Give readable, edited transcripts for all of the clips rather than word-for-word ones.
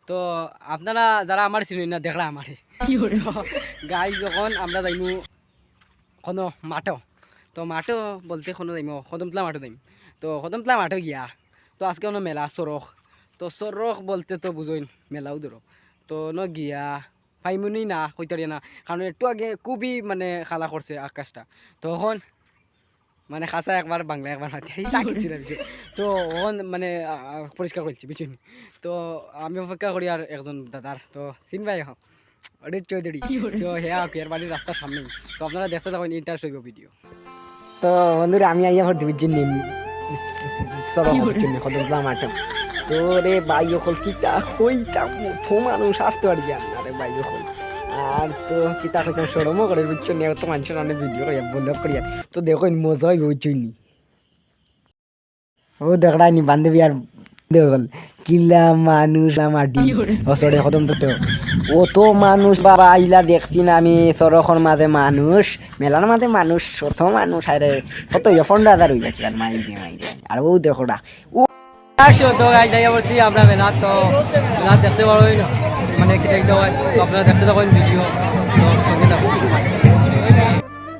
তো আপনারা যারা আমার চিনেন না দেখলা আমার গাই যখন আমরা যাইমু কোনো মাঠো, তো মাঠো বলতে কোনো যাইমু কদমতলা মাঠো যাইম। তো কদমতলা মাঠো গিয়া তো আজকে কোনো মেলা সরখ, তো সরখ বলতে তো বুঝইন মেলাও ধরো। তো গিয়া ফাইমুনি না কইতারি না, কারণ একটু আগে খুবই মানে খালা করছে আকাশটা, তখন মানে খাসা একবার বাংলা একবার কিছু না বিষয়। তো ওখান মানে পরিষ্কার করছি বুঝছেন। তো আমি অপেক্ষা করি আর একজন দাদার, তো চিনবাই হোক অডিট চৌধুরী, তো হ্যাঁ এর বাড়ির রাস্তার সামনেই। তো আপনারা দেখতে থাকুন ইন্টারেস্ট হইব ভিডিও। তো বন্ধুরা আমি আইয়া ভর্তি বুঝছেন কদমতলা মাঠে। তো রে ভাই হল কিতা হইতা মুঠো মানুষ আসতে পারি আরে ভাই হল। আর তো কিতা কইতাম সরমও করে বুঝছেন, তো মানুষের অনেক ভিডিও করিয়া বন্ধ করিয়া। তো দেখুন মজা হইব বুঝছেন। ও দেখড়াইনি বান্ধবী আর দেখল কিলা মানুষ মাটি সরে খতম তো অত মানুষ বাবা আইলা দেখছি না আমি সরখর মাঝে মানুষ, মেলার মাঝে মানুষ শত মানুষ। আরে কত 15,000 হইবা কি আর মাইরে আর ও দেখোটা ও তো গাইজ আইয়া বলছি আমরা মেলা। তো মেলা দেখতে পারোই না মানে কি দেখতে হয়, তো আপনারা দেখতে থাকুন ভিডিও, তো সঙ্গে থাকুন।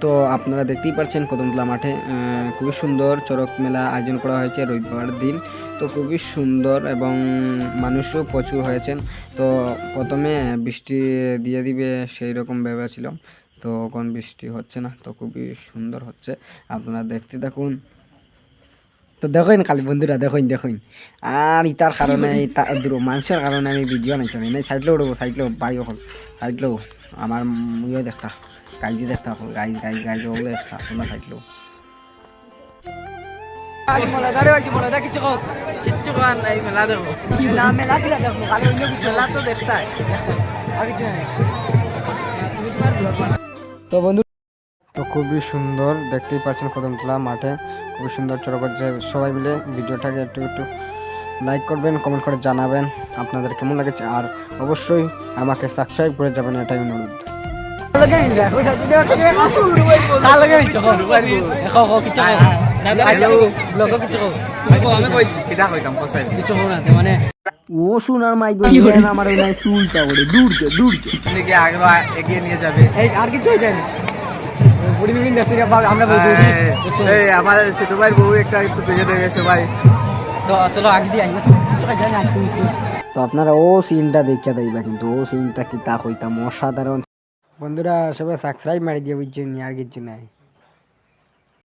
তো আপনারা দেখতেই পাচ্ছেন কদমতলা মাঠে খুবই সুন্দর চড়ক মেলা আয়োজন করা হয়েছে রবিবার দিন। তো খুবই সুন্দর এবং মানুষও প্রচুর হয়েছেন। তো প্রথমে বৃষ্টি দিয়ে দিবে সেই রকম ভেবেছিল, তো এখন বৃষ্টি হচ্ছে না, তো খুবই সুন্দর হচ্ছে, আপনারা দেখতে থাকুন। তো দেখুন খালি বন্ধুরা দেখুন আর ইতার কারণে মানুষের কারণে আমি ভিডিও নাই চাই না। সাইডলেও উঠবো, সাইডলেও বাই হল, সাইডলেও আমার ইয়ে দেখতা গাইজে দেখতা হল, গাইজ ওগুলো দেখতা তোমরা সাইডলেও কিচ্ছু কারণ নাই, মেলা দেখো মেলা দিলা দেখবো খালি অন্য কিছু মেলা তো দেখতাই আর কিছু নাই। তুমি তোমার ব্লগ বানাও। তো বন্ধু তো খুবই সুন্দর দেখতেই পাচ্ছেন কদমতলা মাঠে খুবই সুন্দর চড়ক হচ্ছে। সবাই মিলে ভিডিওটাকে একটু একটু লাইক করবেন, কমেন্ট করে জানাবেন আপনাদের কেমন লাগেছে, আর অবশ্যই আমাকে সাবস্ক্রাইব করে যাবেন, এটাই অনুরোধ। ও সোনার মাইক আমার ওই নাই চুলটা করে দূরকে এগিয়ে নিয়ে যাবে। আর কিছু আমরা আমার ছোট ভাইয়ের বউ একটা একটু পেয়ে দেবে সবাই। তো চলো আগে দিয়ে তো আপনারা ও সিনটা দেখিয়া দেবা, কিন্তু ও সিনটা কি তা হইতাম অসাধারণ। বন্ধুরা সবাই সাবস্ক্রাইব মারি দিয়ে বুঝছেন আর কিছু নাই।